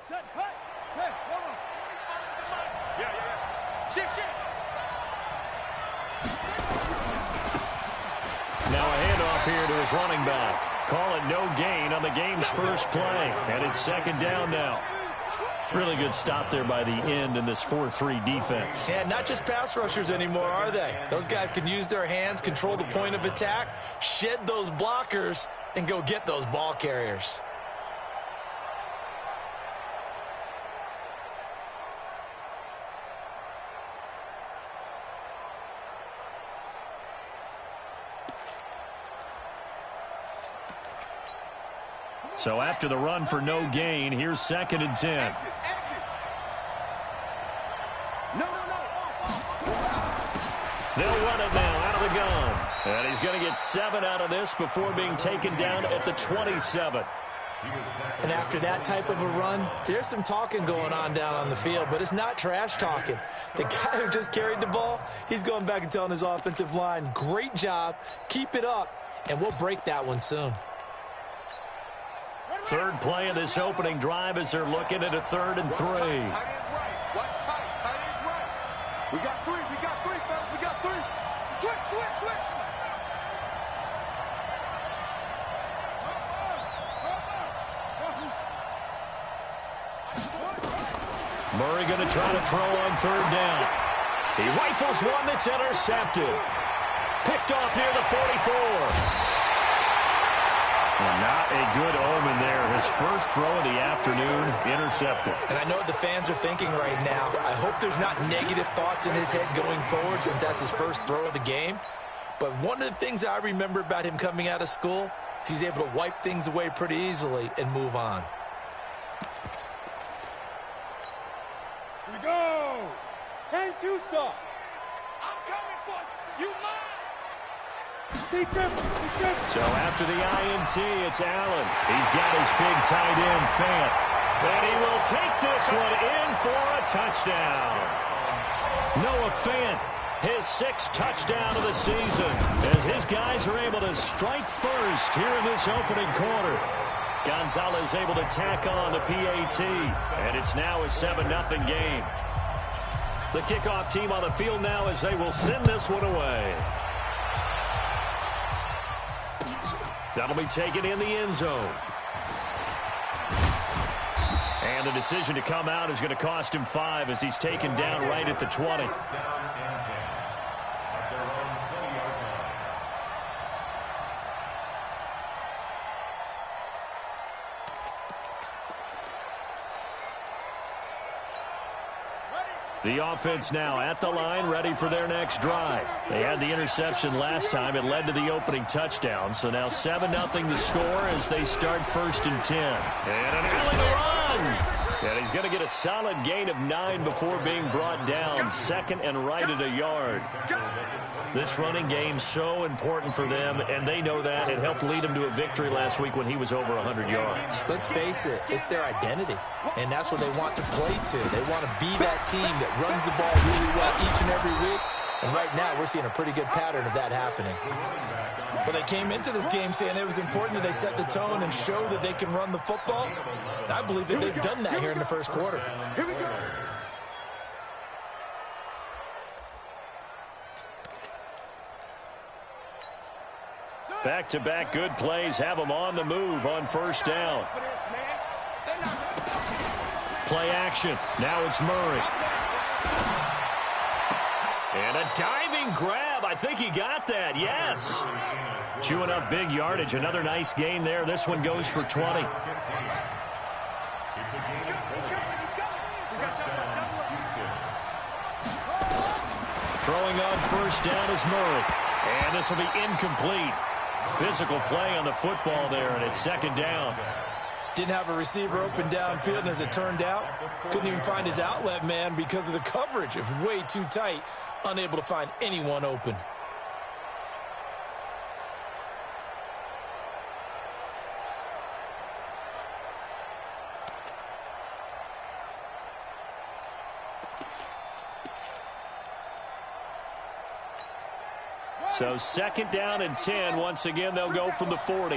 Set. Hey, hold on. Yeah. Shift. Now a handoff here to his running back. Call it no gain on the game's first play. And it's second down now. Really good stop there by the end in this 4-3 defense. Yeah, not just pass rushers anymore, are they? Those guys can use their hands, control the point of attack, shed those blockers, and go get those ball carriers. So after the run for no gain, here's 2nd and 10. They'll run it now out of the gun. And he's going to get 7 out of this before being taken down at the 27. And after that type of a run, there's some talking going on down on the field, but it's not trash talking. The guy who just carried the ball, he's going back and telling his offensive line, great job, keep it up, and we'll break that one soon. Third play of this opening drive as they're looking at a 3rd and 3. Tight end's right. Watch tight. Tight end's right. We got 3, fellas. We got 3. Switch. Murray going to try to throw on 3rd down. He rifles one that's intercepted. Picked off near the 44. Well, not a good omen there. His first throw of the afternoon, intercepted. And I know what the fans are thinking right now. I hope there's not negative thoughts in his head going forward since that's his first throw of the game. But one of the things I remember about him coming out of school is he's able to wipe things away pretty easily and move on. Here we go. 10-2 soft. I'm coming for you. You mine. So after the INT, it's Allen. He's got his big tight end, Fant. And he will take this one in for a touchdown. Noah Fant, his 6th touchdown of the season, as his guys are able to strike first here in this opening quarter. Gonzalez able to tack on the PAT, and it's now a 7-0 game. The kickoff team on the field now as they will send this one away. That'll be taken in the end zone. And the decision to come out is going to cost him 5 as he's taken down right at the 20. The offense now at the line, ready for their next drive. They had the interception last time. It led to the opening touchdown. So now 7-0 the score as they start 1st and 10. And an alley to run. And he's going to get a solid gain of 9 before being brought down. 2nd and right at a yard. This running game so important for them, and they know that. It helped lead them to a victory last week when he was over 100 yards. Let's face it, it's their identity, and that's what they want to play to. They want to be that team that runs the ball really well each and every week, and right now we're seeing a pretty good pattern of that happening. Well, they came into this game saying it was important that they set the tone and show that they can run the football. And I believe that they've done that here in the first quarter. Here we go. Back-to-back good plays have them on the move on 1st down. Play action. Now it's Murray. And a diving grab. I think he got that. Yes. Chewing up big yardage. Another nice gain there. This one goes for 20. Throwing on 1st down is Murray. And this will be incomplete. Physical play on the football there, and it's 2nd down. Didn't have a receiver open downfield, and as it turned out, couldn't even find his outlet man because of the coverage. It was way too tight, unable to find anyone open. So 2nd down and 10. Once again, they'll go from the 40.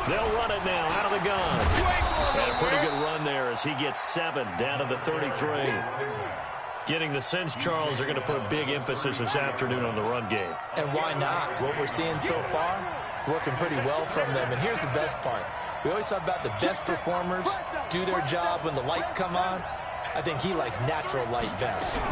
They'll run it now out of the gun. And a pretty good run there as he gets 7 down to the 33. Getting the sense, Charles, they're going to put a big emphasis this afternoon on the run game. And why not? What we're seeing so far, it's working pretty well from them. And here's the best part. We always talk about the best performers do their job when the lights come on. I think he likes natural light best.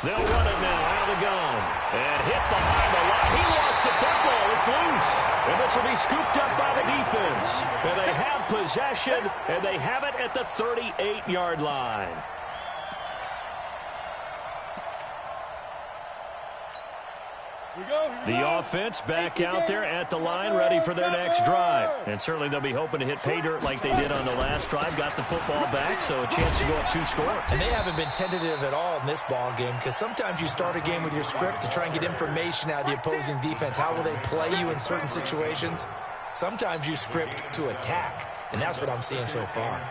They'll run it now out of the gun. And hit behind the line. He lost the football. It's loose. And this will be scooped up by the defense. And they have possession, and they have it at the 38-yard line. The offense back out there at the line, ready for their next drive. And certainly they'll be hoping to hit pay dirt like they did on the last drive. Got the football back, so a chance to go up 2 scores. And they haven't been tentative at all in this ball game, because sometimes you start a game with your script to try and get information out of the opposing defense. How will they play you in certain situations? Sometimes you script to attack, and that's what I'm seeing so far.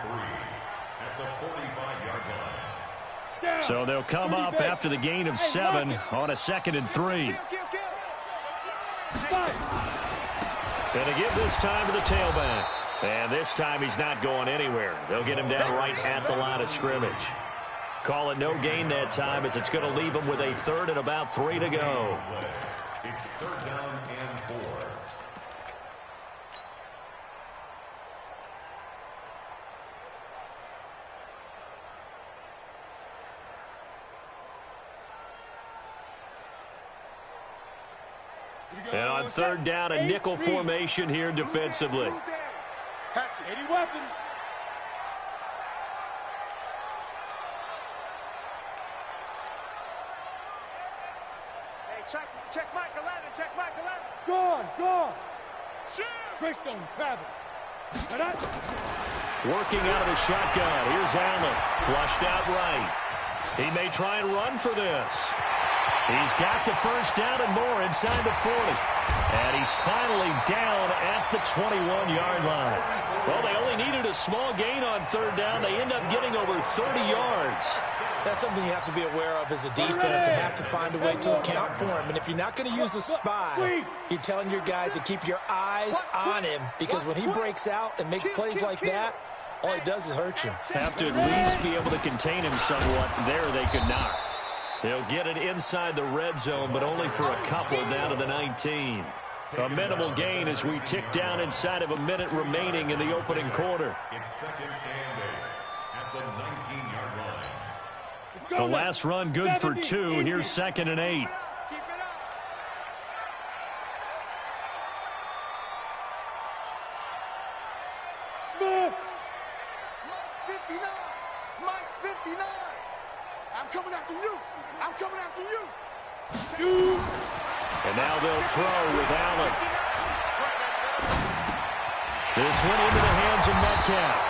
So they'll come up after the gain of 7 on a 2nd and 3. And to give this time to the tailback. And this time he's not going anywhere. They'll get him down right at the line of scrimmage. Call it no gain that time, as it's going to leave him with a 3rd and about 3 to go. It's 3rd down and 4. And on 3rd down, a nickel formation here defensively. 80 weapons. Hey, check Mike 11, check Mike 11. Gone. Greystone travel. Working out of the shotgun. Here's Allen. Flushed out right. He may try and run for this. He's got the 1st down and more inside the 40. And he's finally down at the 21-yard line. Well, they only needed a small gain on 3rd down. They end up getting over 30 yards. That's something you have to be aware of as a defense and have to find a way to account for him. And if you're not going to use a spy, you're telling your guys to keep your eyes on him, because when he breaks out and makes plays like that, all he does is hurt you. Have to at least be able to contain him somewhat. There they could not. They'll get it inside the red zone, but only for a couple down to the 19. A minimal gain as we tick down inside of a minute remaining in the opening quarter. It's 2nd and 8 at the 19-yard line. The last run good for 2. Here's 2nd and 8. Smith. Mike's 59. Mike's 59. I'm coming after you. I'm coming after you. Shoot. And now they'll throw with Allen. This one into the hands of Metcalf.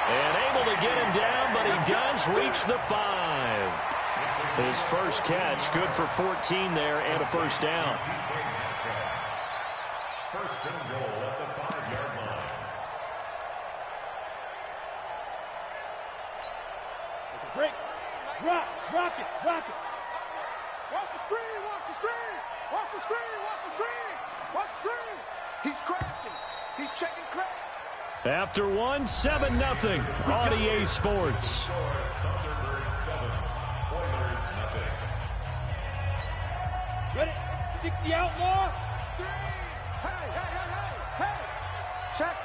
And able to get him down, but he does reach the 5. His first catch, good for 14 there and a 1st down. 1st and goal at the 5-yard line. Break. Rock it. Watch the screen. He's crashing. He's checking crash. After 1, 7-0 on EA Sports. Ready? 60 outlaw. 3. Hey. Check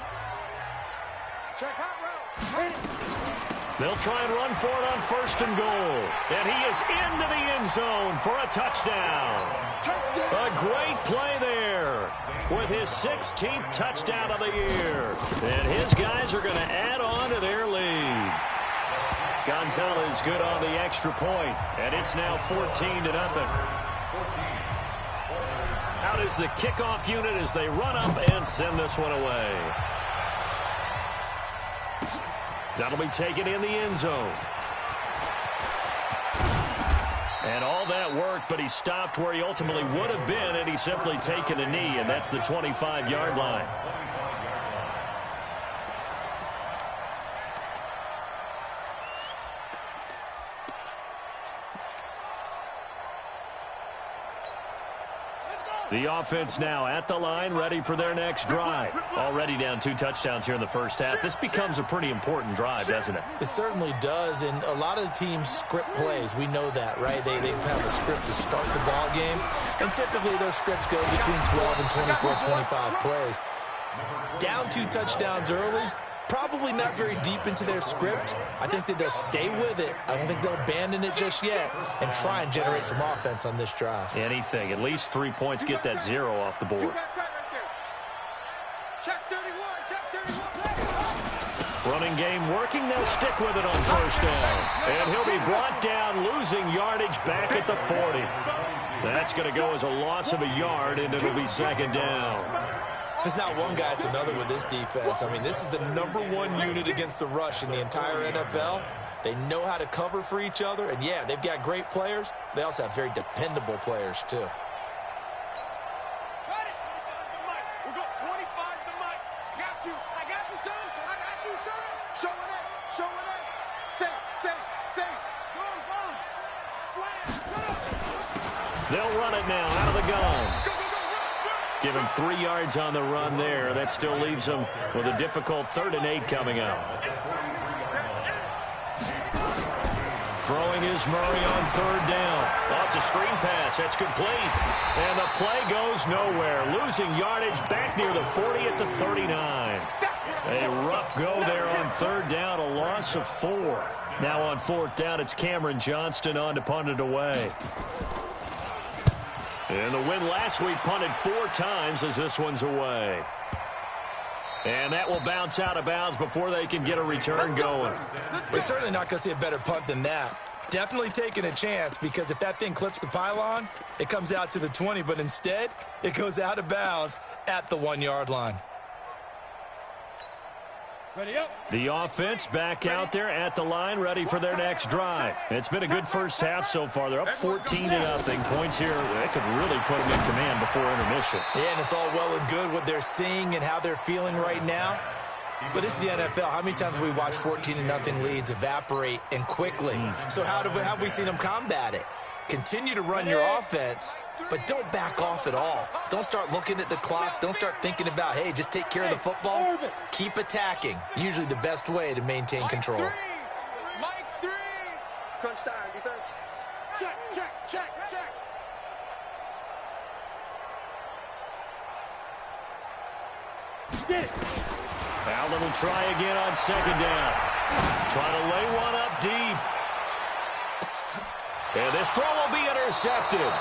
hot route. Ready? They'll try and run for it on 1st and goal. And he is into the end zone for a touchdown. A great play there with his 16th touchdown of the year. And his guys are going to add on to their lead. Gonzalez good on the extra point, and it's now 14-0. Out is the kickoff unit as they run up and send this one away. That'll be taken in the end zone. And all that worked, but he stopped where he ultimately would have been, and he's simply taken a knee, and that's the 25-yard line. The offense now at the line, ready for their next drive. Already down 2 touchdowns here in the first half. This becomes a pretty important drive, doesn't it? It certainly does, and a lot of the teams script plays. We know that, right? They have a script to start the ball game, and typically those scripts go between 12 and 24, 25 plays. Down 2 touchdowns early, probably not very deep into their script. I think that they'll stay with it. I don't think they'll abandon it just yet and try and generate some offense on this drive. Anything. At least 3 points, get that 0 off the board. Running game working. They'll stick with it on first down. And he'll be brought down, losing yardage back at the 40. That's going to go as a loss of a yard, and it'll be second down. If it's not one guy, it's another with this defense. I mean, this is the #1 unit against the rush in the entire NFL. They know how to cover for each other, and yeah, they've got great players. They also have very dependable players, too. Got it. We'll go 25 to Mike. Got you. I got you, son. I got you, son. Showing up. Showing up. Say. Go. Slam. They'll run it now out of the gun. Give him 3 yards on the run there. That still leaves him with a difficult 3rd and 8 coming up. Throwing is Murray on 3rd down. That's a screen pass. That's complete. And the play goes nowhere. Losing yardage back near the 40 at the 39. A rough go there on 3rd down. A loss of 4. Now on 4th down, it's Cameron Johnston on to punt it away. And the win last week punted 4 times as this one's away. And that will bounce out of bounds before they can get a return going. We're certainly not going to see a better punt than that. Definitely taking a chance, because if that thing clips the pylon, it comes out to the 20, but instead it goes out of bounds at the 1-yard line. Ready up. The offense back out there at the line, ready for their next drive. It's been a good first half so far. They're up 14-0. Points here, that could really put them in command before intermission. Yeah, and it's all well and good what they're seeing and how they're feeling right now. But this is the NFL. How many times have we watched 14-0 leads evaporate and quickly? So how have we seen them combat it? Continue to run your offense, but don't back off at all. Don't start looking at the clock. Don't start thinking about, hey, just take care of the football. Keep attacking. Usually the best way to maintain control. Mike 3. Crunch time, defense. Check. Get it. Allen will try again on 2nd down. Trying to lay one up deep. And this throw will be intercepted.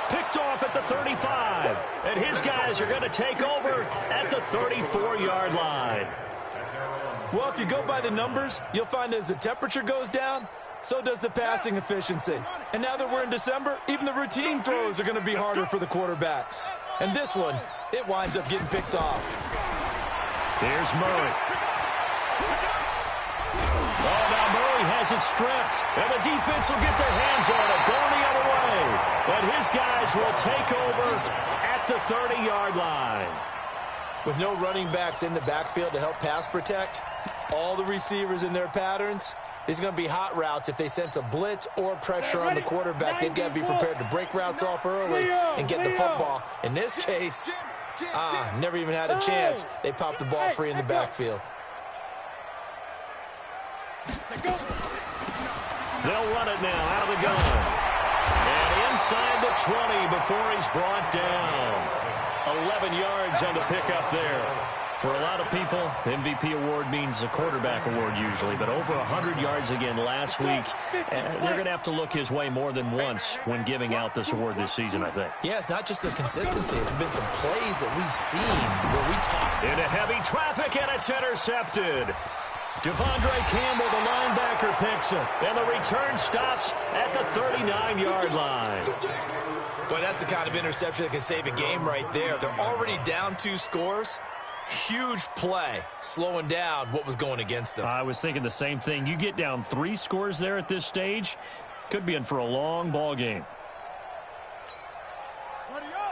Picked off at the 35. And his guys are going to take over at the 34-yard line. Well, if you go by the numbers, you'll find as the temperature goes down, so does the passing efficiency. And now that we're in December, even the routine throws are going to be harder for the quarterbacks. And this one, it winds up getting picked off. Here's Murray. Oh, now Murray has it stripped. And the defense will get their hands on it, going the other way. And his guys will take over at the 30-yard line. With no running backs in the backfield to help pass protect, all the receivers in their patterns, these are going to be hot routes. If they sense a blitz or pressure on the quarterback, they've got to be prepared to break routes off early and get the football. In this case, never even had a chance. They popped the ball free in the backfield. They'll run it now out of the gun. And inside the 20 before he's brought down. 11 yards on the pickup there. For a lot of people, MVP award means a quarterback award usually, but over 100 yards again last week. They're going to have to look his way more than once when giving out this award this season, I think. Yeah, it's not just the consistency. It's been some plays that we've seen where we talk. Into heavy traffic, and it's intercepted. Devondre Campbell, the linebacker, picks it, and the return stops at the 39-yard line. Boy, that's the kind of interception that can save a game right there. They're already down 2 scores. Huge play, slowing down what was going against them. I was thinking the same thing. You get down 3 scores there at this stage, could be in for a long ball game.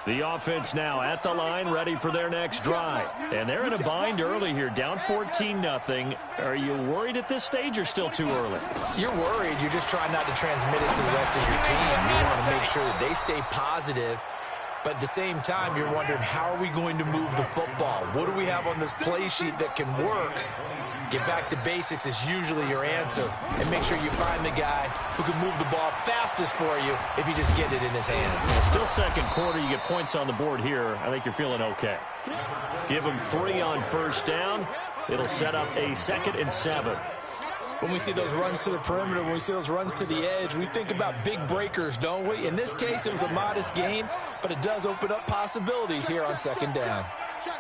The offense now at the line, ready for their next drive. And they're in a bind early here, down 14-0. Are you worried at this stage or still too early? You're worried. You're just trying not to transmit it to the rest of your team. You want to make sure that they stay positive. But at the same time, you're wondering, how are we going to move the football? What do we have on this play sheet that can work? Get back to basics is usually your answer. And make sure you find the guy who can move the ball fastest for you if you just get it in his hands. Still second quarter. You get points on the board here. I think you're feeling okay. Give him 3 on first down. It'll set up a 2nd and 7. When we see those runs to the perimeter, when we see those runs to the edge, we think about big breakers, don't we? In this case, it was a modest gain, but it does open up possibilities here on 2nd down. Check.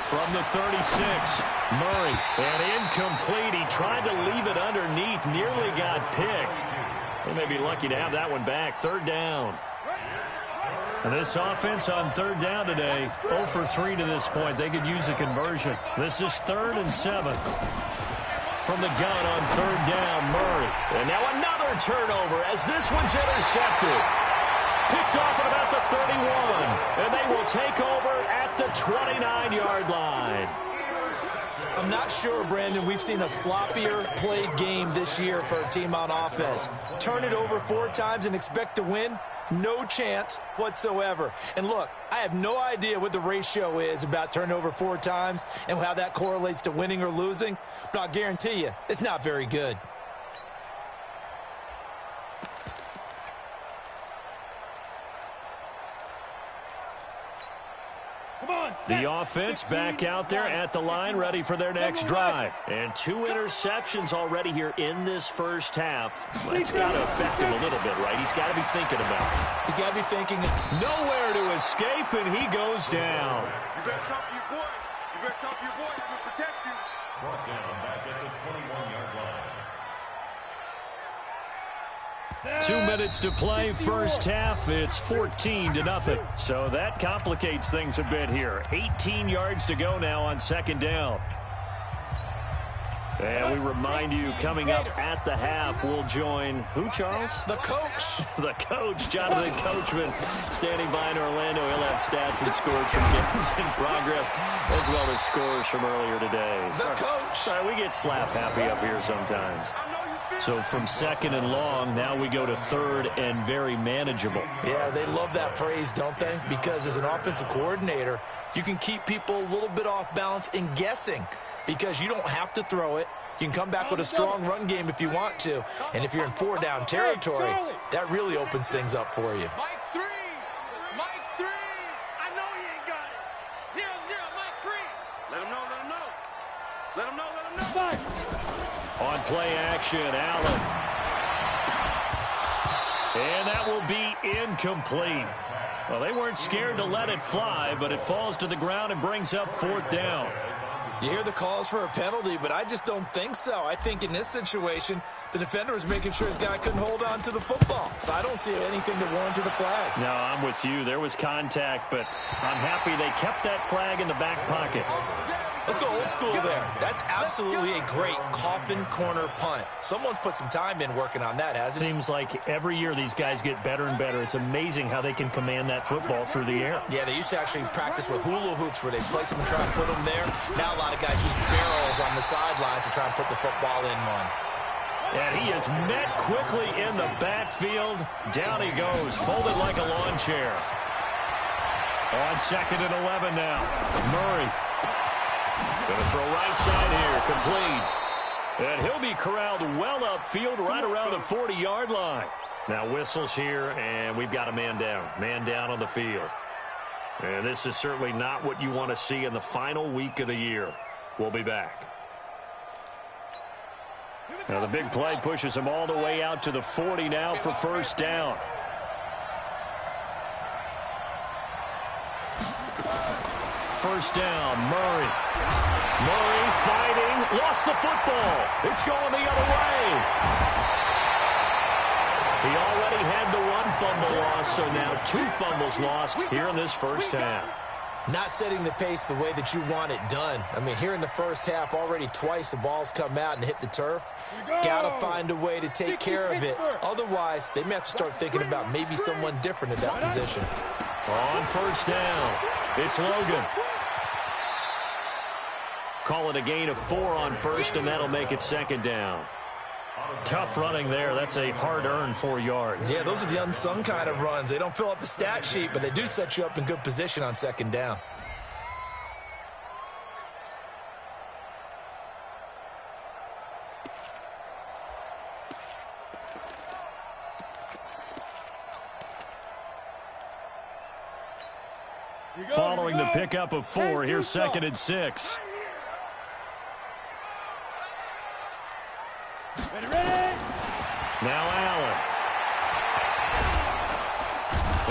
From the 36, Murray, and incomplete. He tried to leave it underneath, nearly got picked. They may be lucky to have that one back. 3rd down. And this offense on 3rd down today, 0 for 3 to this point. They could use a conversion. This is 3rd and 7. From the gun on 3rd down, Murray. And now another turnover as this one's intercepted. Picked off at about the 31. And they will take over at the 29-yard line. I'm not sure, Brandon, we've seen a sloppier played game this year for a team on offense. Turn it over 4 times and expect to win? No chance whatsoever. And look, I have no idea what the ratio is about turning over 4 times and how that correlates to winning or losing, but I'll guarantee you, it's not very good. The offense back out there at the line, ready for their next drive. And 2 interceptions already here in this first half. That's got to affect him a little bit, right? He's got to be thinking about it. He's got to be thinking. Nowhere to escape, and he goes down. You better talk to your boy. You better talk to your boy. He will protect you. Brought down back at the 21-yard line. 2 minutes to play, first half. It's 14-0. So that complicates things a bit here. 18 yards to go now on 2nd down. And we remind you, coming up at the half, we'll join who, Charles? The coach. The coach, Jonathan Coachman, standing by in Orlando. He'll have stats and scores from games in progress, as well as scores from earlier today. The coach. Sorry, we get slap happy up here sometimes. So from 2nd and long, now we go to 3rd and very manageable. Yeah, they love that phrase, don't they? Because as an offensive coordinator, you can keep people a little bit off balance and guessing because you don't have to throw it. You can come back with a strong run game if you want to. And if you're in 4-down territory, that really opens things up for you. Mike 3. I know he ain't got it. 0-0, Mike 3. Let him know. On play action, Allen. And that will be incomplete. Well, they weren't scared to let it fly, but it falls to the ground and brings up 4th down. You hear the calls for a penalty, but I just don't think so. I think in this situation, the defender was making sure his guy couldn't hold on to the football. So I don't see anything to warrant the flag. No, I'm with you. There was contact, but I'm happy they kept that flag in the back pocket. Let's go old school there. That's absolutely a great coffin corner punt. Someone's put some time in working on that, hasn't it? Seems like every year these guys get better and better. It's amazing how they can command that football through the air. Yeah, they used to actually practice with hula hoops where they place them and try and put them there. Now a lot of guys use barrels on the sidelines to try and put the football in one. And he is met quickly in the backfield. Down he goes, folded like a lawn chair. On 2nd and 11 now, Murray. Going to throw right side here, complete. And he'll be corralled well upfield right around the 40-yard line. Now whistles here, and we've got a man down. Man down on the field. And this is certainly not what you want to see in the final week of the year. We'll be back. Now the big play pushes him all the way out to the 40 now for first down. First down, Murray. Murray fighting, lost the football. It's going the other way. He already had the 1 fumble loss, so now 2 fumbles lost here in this first half. Not setting the pace the way that you want it done. I mean, here in the first half, already twice the ball's come out and hit the turf. Got to find a way to take care of it. Otherwise, they may have to start thinking about maybe someone different at that position. On first down, it's Logan. Call it a gain of 4 on first, and that'll make it 2nd down. Tough running there. That's a hard-earned 4 yards. Yeah, those are the unsung kind of runs. They don't fill up the stat sheet, but they do set you up in good position on second down. Following the pickup of 4, here's 2nd and 6. Ready? Now Allen.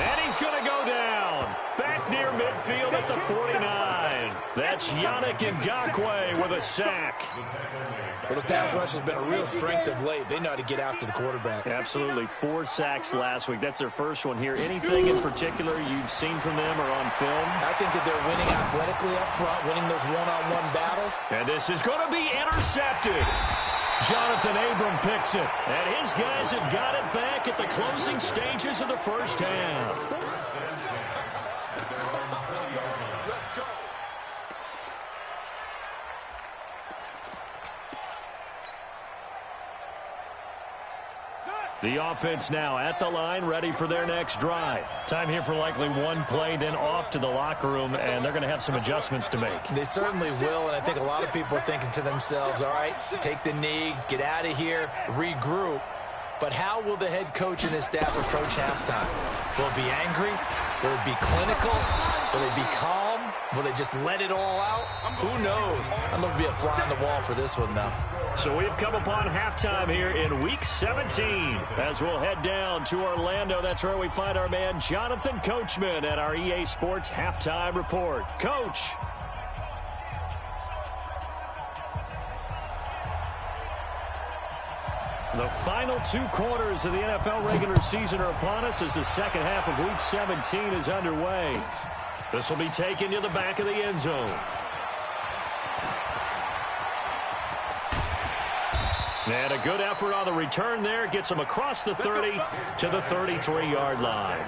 And he's going to go down. Back near midfield at the 49. That's Yannick Ngakoue with a sack. Well, the pass rush has been a real strength of late. They know how to get after the quarterback. Absolutely. 4 sacks last week. That's their first one here. Anything in particular you've seen from them or on film? I think that they're winning athletically up front, winning those one-on-one battles. And this is going to be intercepted. Jonathan Abram picks it. And his guys have got it back at the closing stages of the first half. The offense now at the line, ready for their next drive. Time here for likely one play, then off to the locker room, and they're going to have some adjustments to make. They certainly will, and I think a lot of people are thinking to themselves, all right, take the knee, get out of here, regroup. But how will the head coach and his staff approach halftime? Will it be angry? Will it be clinical? Will it be calm? Will they just let it all out? Who knows? I'm going to be a fly on the wall for this one, though. So we've come upon halftime here in Week 17 as we'll head down to Orlando. That's where we find our man Jonathan Coachman at our EA Sports Halftime Report. Coach. The final 2 quarters of the NFL regular season are upon us as the second half of Week 17 is underway. This will be taken to the back of the end zone. And a good effort on the return there. Gets him across the 30 to the 33-yard line.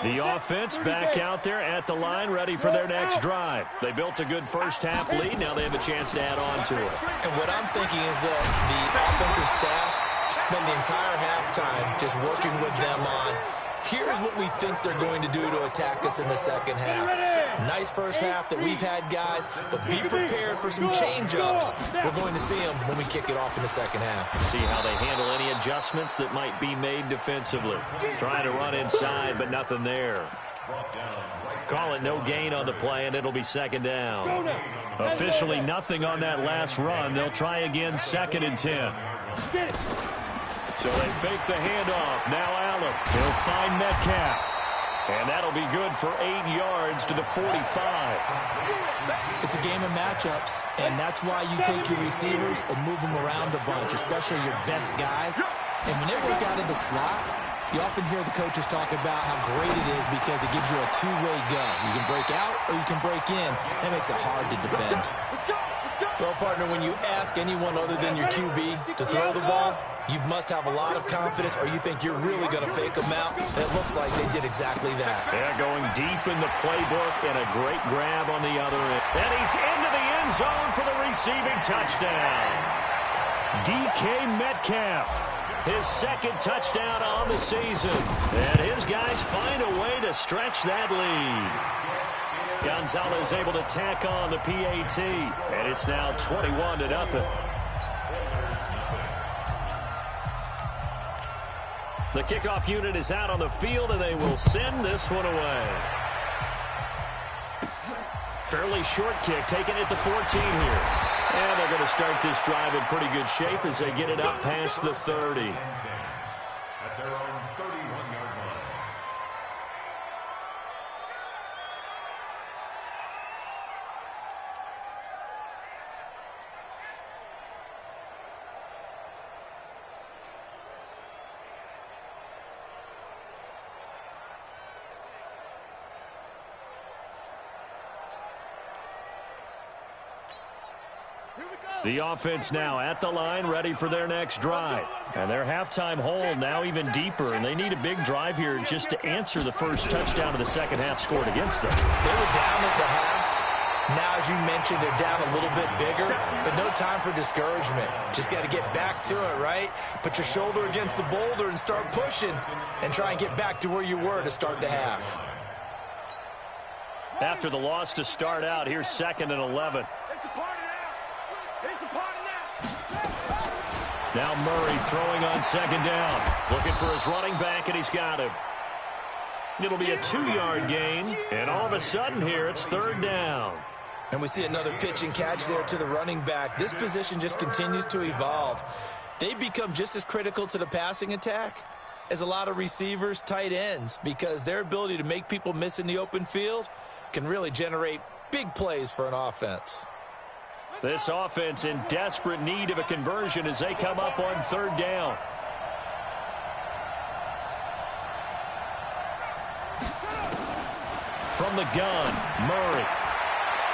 The offense back out there at the line, ready for their next drive. They built a good first half lead. Now they have a chance to add on to it. And what I'm thinking is that the offensive staff spend the entire halftime just working with them on, here's what we think they're going to do to attack us in the second half. Nice first half that we've had, guys, but be prepared for some change-ups. We're going to see them when we kick it off in the second half. See how they handle any adjustments that might be made defensively. Trying to run inside, but nothing there. Call it no gain on the play, and it'll be second down. Officially nothing on that last run. They'll try again, 2nd and 10. So they fake the handoff. Now Allen. He'll find Metcalf. And that'll be good for 8 yards to the 45. It's a game of matchups, and that's why you take your receivers and move them around a bunch, especially your best guys. And when they work out in the slot, you often hear the coaches talk about how great it is because it gives you a two-way go. You can break out or you can break in. That makes it hard to defend. Well, partner, when you ask anyone other than your QB to throw the ball, you must have a lot of confidence, or you think you're really going to fake them out. And it looks like they did exactly that. Yeah, going deep in the playbook and a great grab on the other end. And he's into the end zone for the receiving touchdown. DK Metcalf, his 2nd touchdown on the season. And his guys find a way to stretch that lead. Gonzalez able to tack on the PAT, and it's now 21-0. The kickoff unit is out on the field, and they will send this one away. Fairly short kick, taken at the 14 here. And they're going to start this drive in pretty good shape as they get it up past the 30. At their own 31-yard line. The offense now at the line, ready for their next drive. And their halftime hole now even deeper, and they need a big drive here just to answer the first touchdown of the second half scored against them. They were down at the half, Now, as you mentioned, they're down a little bit bigger, but no time for discouragement. Just got to get back to it, right? Put your shoulder against the boulder and start pushing and try and get back to where you were to start the half. After the loss to start out, here's 2nd and 11. It's a party now. It's a party now. Now Murray throwing on 2nd down. Looking for his running back, and he's got him. It'll be a 2-yard gain, and all of a sudden here, it's 3rd down. And we see another pitch and catch there to the running back. This position just continues to evolve. They become just as critical to the passing attack as a lot of receivers, tight ends, because their ability to make people miss in the open field can really generate big plays for an offense. This offense in desperate need of a conversion as they come up on 3rd down. From the gun, Murray.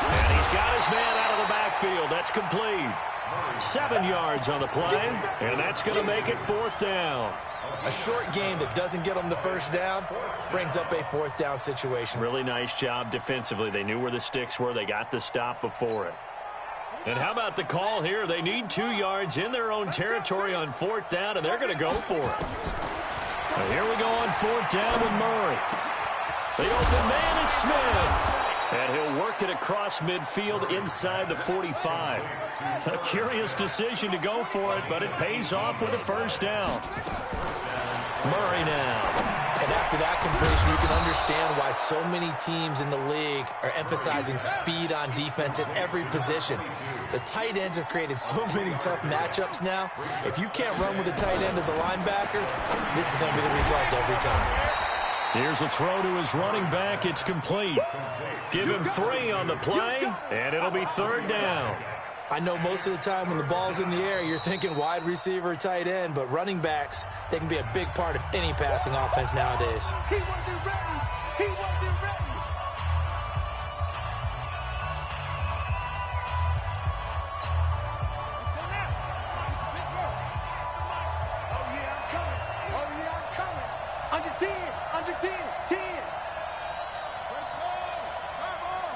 And he's got his man out of the backfield. That's complete. 7 yards on the play, and that's going to make it 4th down. A short game that doesn't get them the first down brings up a 4th down situation. Really nice job defensively. They knew where the sticks were. They got the stop before it. And how about the call here? They need 2 yards in their own territory on 4th down, and they're going to go for it. Now here we go on 4th down with Murray. The open man is Smith. And he'll work it across midfield inside the 45. A curious decision to go for it, but it pays off with a 1st down. Murray now. And after that completion, you can understand why so many teams in the league are emphasizing speed on defense at every position. The tight ends have created so many tough matchups now. If you can't run with a tight end as a linebacker, this is going to be the result every time. Here's a throw to his running back. It's complete. Give him 3 on the play, and it'll be 3rd down. I know most of the time when the ball's in the air, you're thinking wide receiver, tight end, but running backs, they can be a big part of any passing offense nowadays. He wasn't ready. He wasn't ready. Let's go now. Let's go. Oh, yeah, I'm coming. Oh, yeah, I'm coming. Under 10. Under 10. 10. Let's go. Come on.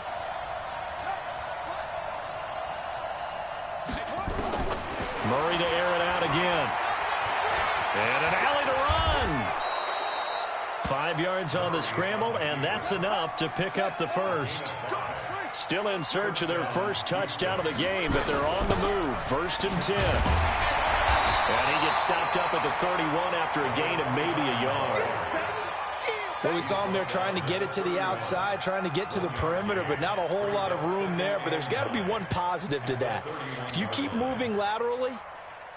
Murray to air it out again. And an alley to run. 5 yards on the scramble, and that's enough to pick up the first. Still in search of their first touchdown of the game, but they're on the move. 1st and 10. And he gets stopped up at the 31 after a gain of maybe a yard. Well, we saw him there trying to get it to the outside, trying to get to the perimeter, but not a whole lot of room there. But there's got to be one positive to that. If you keep moving laterally,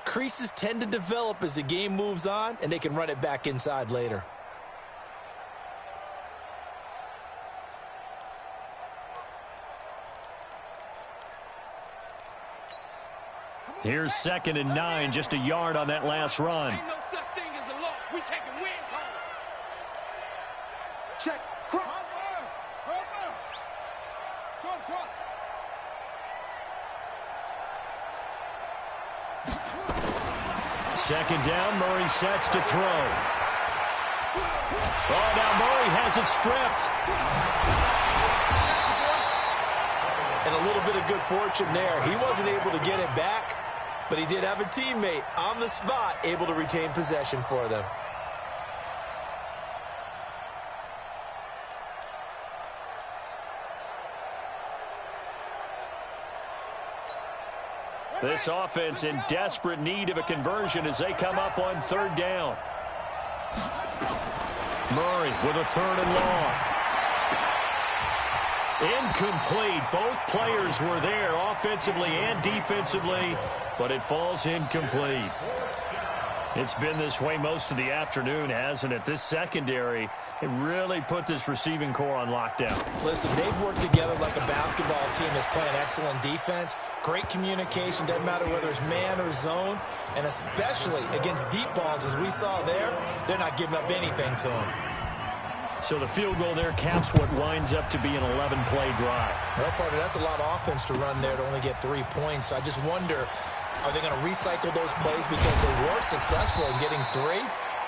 creases tend to develop as the game moves on, and they can run it back inside later. Here's 2nd and 9, just a yard on that last run. Ain't no such thing as a loss. We taking win calls. Check. Cross. Short. 2nd down, Murray sets to throw. Oh, now Murray has it stripped. And a little bit of good fortune there. He wasn't able to get it back, but he did have a teammate on the spot able to retain possession for them. This offense in desperate need of a conversion as they come up on 3rd down. Murray with a 3rd and long. Incomplete. Both players were there offensively and defensively, but it falls incomplete. It's been this way most of the afternoon, hasn't it? This secondary, it really put this receiving core on lockdown. Listen, they've worked together like a basketball team that's playing excellent defense. Great communication, doesn't matter whether it's man or zone, and especially against deep balls, as we saw there, they're not giving up anything to them. So the field goal there caps what winds up to be an 11-play drive. Well, partner, that's a lot of offense to run there to only get 3 points. So I just wonder, are they going to recycle those plays because they were successful in getting 3?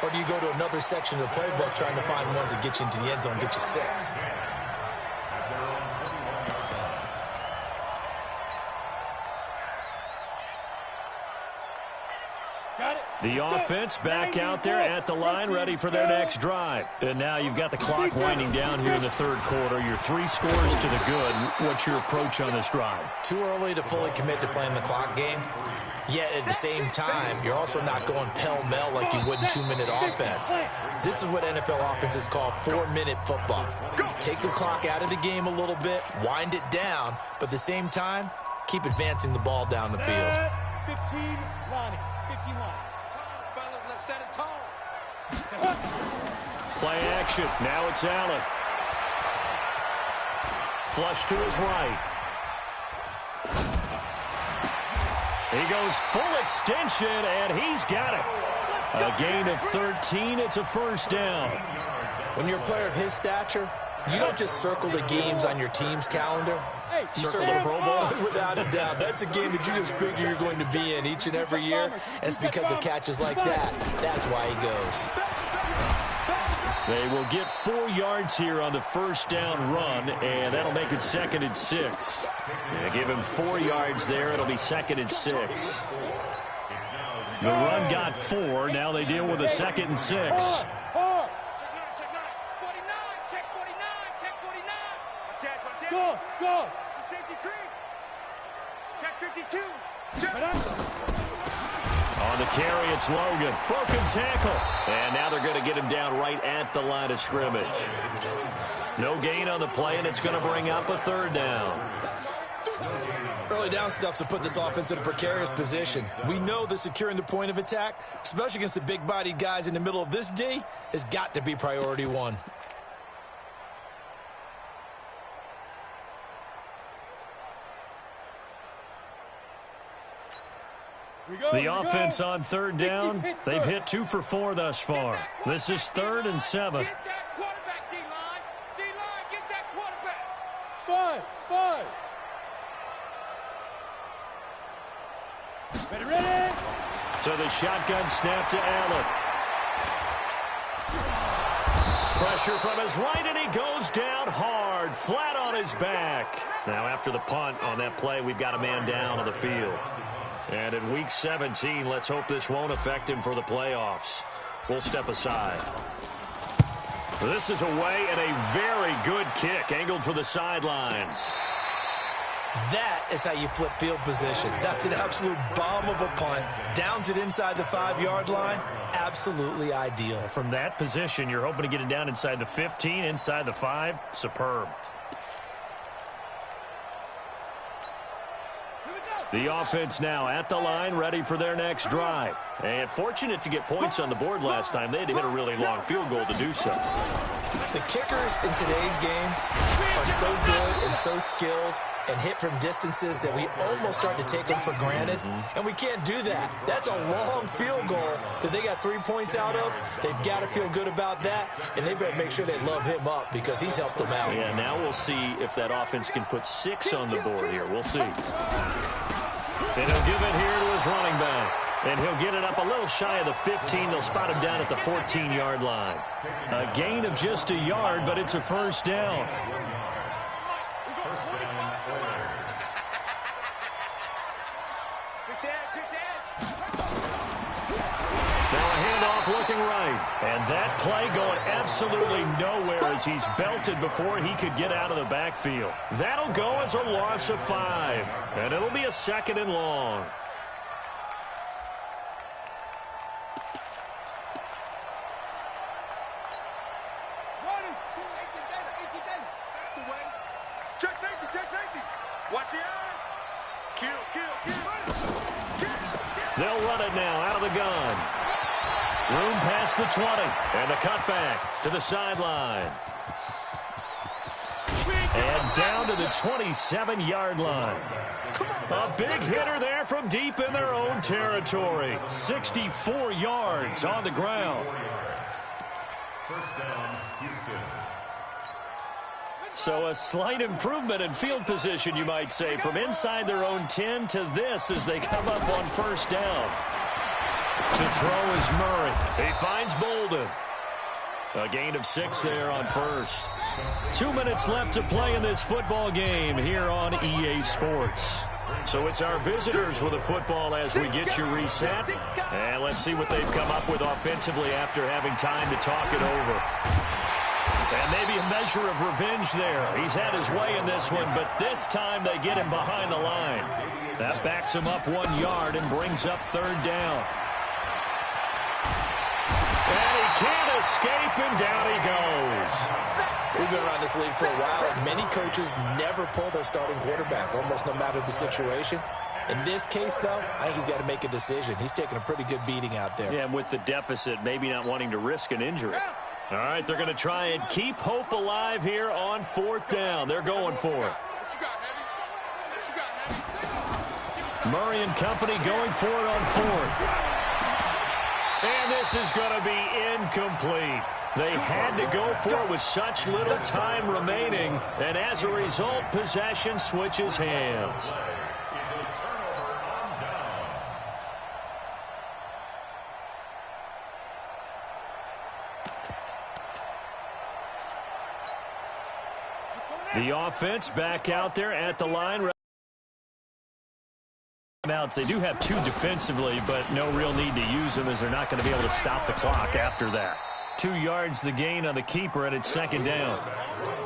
Or do you go to another section of the playbook trying to find ones that get you into the end zone, get you 6? The offense back out there at the line, ready for their next drive. And now you've got the clock winding down here in the third quarter. Your 3 scores to the good. What's your approach on this drive? Too early to fully commit to playing the clock game. Yet at the same time, you're also not going pell-mell like you would in 2-minute offense. This is what NFL offenses call 4-minute football. Take the clock out of the game a little bit, wind it down, but at the same time, keep advancing the ball down the field. 15, Lonnie. 15 Lonnie. Fellas, let's set a tone. Play action. Now it's Allen. Flush to his right. He goes full extension, and he's got it. A gain of 13. It's a first down. When you're a player of his stature, you don't just circle the games on your team's calendar. You circle the Pro Bowl. Without a doubt. That's a game that you just figure you're going to be in each and every year. And it's because of catches like that. That's why he goes. They will get 4 yards here on the first down run, and that'll make it 2nd and 6. They give him 4 yards there. It'll be 2nd and 6. The run got 4. Now they deal with a 2nd and 6. Go, go. Safety creep. Check 52. On the carry, it's Logan. Broken tackle. And now they're going to get him down right at the line of scrimmage. No gain on the play, and it's going to bring up a 3rd down. Early down stuff to put this offense in a precarious position. We know that securing the point of attack, especially against the big-bodied guys in the middle of this D, has got to be priority 1. The offense on 3rd down, they've hit 2 for 4 thus far. This is 3rd and 7. Get that quarterback, D-line. D-line, get that quarterback. 5. Ready. So the shotgun snap to Allen. Pressure from his right, and he goes down hard, flat on his back. Now after the punt on that play, we've got a man down on the field. And in Week 17, let's hope this won't affect him for the playoffs. We'll step aside. This is away, and a very good kick, angled for the sidelines. That is how you flip field position. That's an absolute bomb of a punt. Downs it inside the 5-yard line. Absolutely ideal. From that position, you're hoping to get it down inside the 15, inside the 5. Superb. The offense now at the line, ready for their next drive. And fortunate to get points on the board last time. They had to hit a really long field goal to do so. The kickers in today's game are so good and so skilled and hit from distances that we almost start to take them for granted. And we can't do that. That's a long field goal that they got 3 points out of. They've got to feel good about that, and they better make sure they love him up because he's helped them out. Yeah, now we'll see if that offense can put 6 on the board here. We'll see. And he'll give it here to his running back. And he'll get it up a little shy of the 15. They'll spot him down at the 14-yard line. A gain of just a yard, but it's a first down. Now a handoff looking right. And that play going absolutely nowhere as he's belted before he could get out of the backfield. That'll go as a loss of 5. And it'll be a 2nd and long. They'll run it now out of the gun. Room past the 20. And the cutback to the sideline. And down to the 27-yard line. A big hitter there from deep in their own territory. 64 yards on the ground. First down, Houston. So a slight improvement in field position, you might say, from inside their own 10 to this as they come up on first down. To throw is Murray. He finds Bolden. A gain of 6 there on first. 2 minutes left to play in this football game here on EA Sports. So it's our visitors with the football as we get you reset. And let's see what they've come up with offensively after having time to talk it over. And maybe a measure of revenge there. He's had his way in this one, but this time they get him behind the line. That backs him up 1 yard and brings up 3rd down. And he can't escape, and down he goes. We've been around this league for a while, and many coaches never pull their starting quarterback, almost no matter the situation. In this case, though, I think he's got to make a decision. He's taking a pretty good beating out there. Yeah, and with the deficit, maybe not wanting to risk an injury. All right, they're going to try and keep hope alive here on 4th down. They're going for it. Murray and company going for it on 4th. And this is going to be incomplete. They had to go for it with such little time remaining, and as a result, possession switches hands. The offense back out there at the line. They do have 2 defensively, but no real need to use them as they're not going to be able to stop the clock after that. 2 yards the gain on the keeper, and it's 2nd down.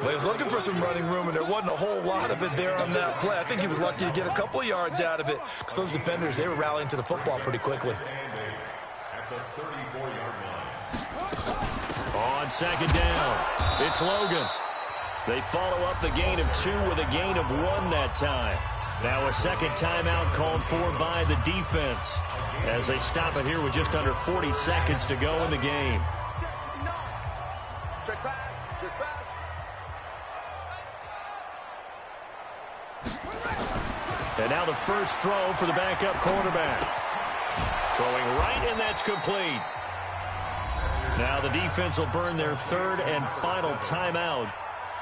Well, he was looking for some running room, and there wasn't a whole lot of it there on that play. I think he was lucky to get a couple of yards out of it because those defenders, they were rallying to the football pretty quickly. On 2nd down, it's Logan. They follow up the gain of 2 with a gain of 1 that time. Now a 2nd timeout called for by the defense as they stop it here with just under 40 seconds to go in the game. And now the first throw for the backup quarterback. Throwing right, and that's complete. Now the defense will burn their 3rd and final timeout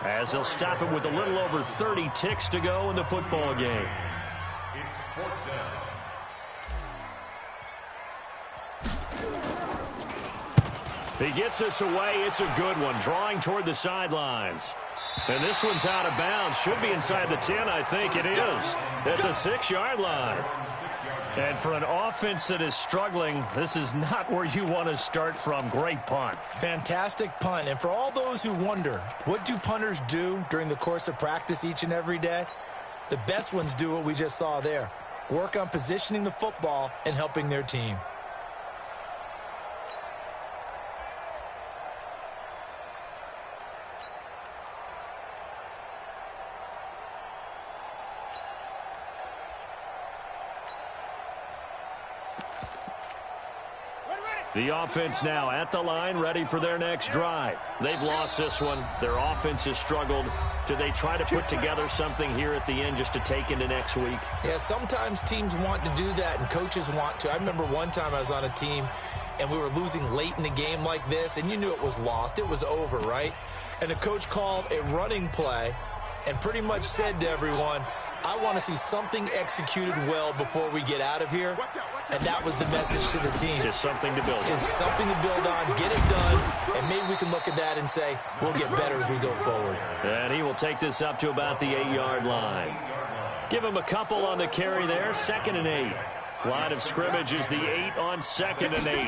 as they'll stop it with a little over 30 ticks to go in the football game. It's 4th down. He gets us away. It's a good one, drawing toward the sidelines. And this one's out of bounds. Should be inside the 10, I think it is, at the 6-yard line. And for an offense that is struggling, this is not where you want to start from. Great punt. Fantastic punt. And for all those who wonder, what do punters do during the course of practice each and every day? The best ones do what we just saw there. Work on positioning the football and helping their team. The offense now at the line, ready for their next drive. They've lost this one. Their offense has struggled. Do they try to put together something here at the end just to take into next week? Yeah, sometimes teams want to do that and coaches want to. I remember one time I was on a team and we were losing late in the game like this, and you knew it was lost. It was over, right? And the coach called a running play and pretty much said to everyone, I want to see something executed well before we get out of here. And that was the message to the team. Just something to build on. Just something to build on, get it done, and maybe we can look at that and say, we'll get better as we go forward. And he will take this up to about the 8-yard line. Give him a couple on the carry there, 2nd and 8. Line of scrimmage is the 8 on 2nd and 8.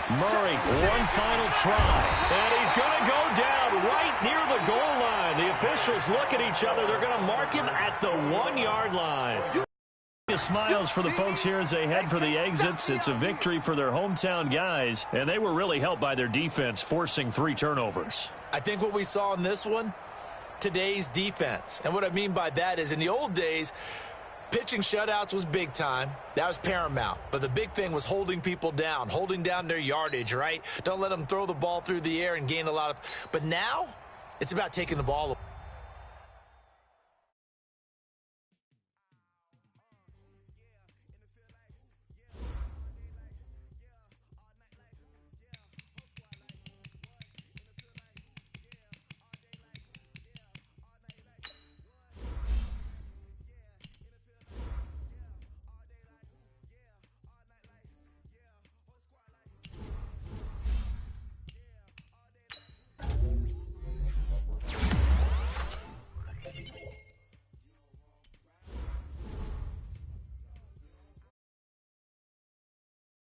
Murray, one final try, and he's going to go down right near the goal line. The officials look at each other. They're going to mark him at the 1-yard line. Smiles for the folks here as they head for the exits. It's a victory for their hometown guys, and they were really helped by their defense, forcing 3 turnovers. I think what we saw in this one, today's defense. And what I mean by that is in the old days, pitching shutouts was big time. That was paramount. But the big thing was holding people down, holding down their yardage, right? Don't let them throw the ball through the air and gain a lot of. But now, it's about taking the ball away.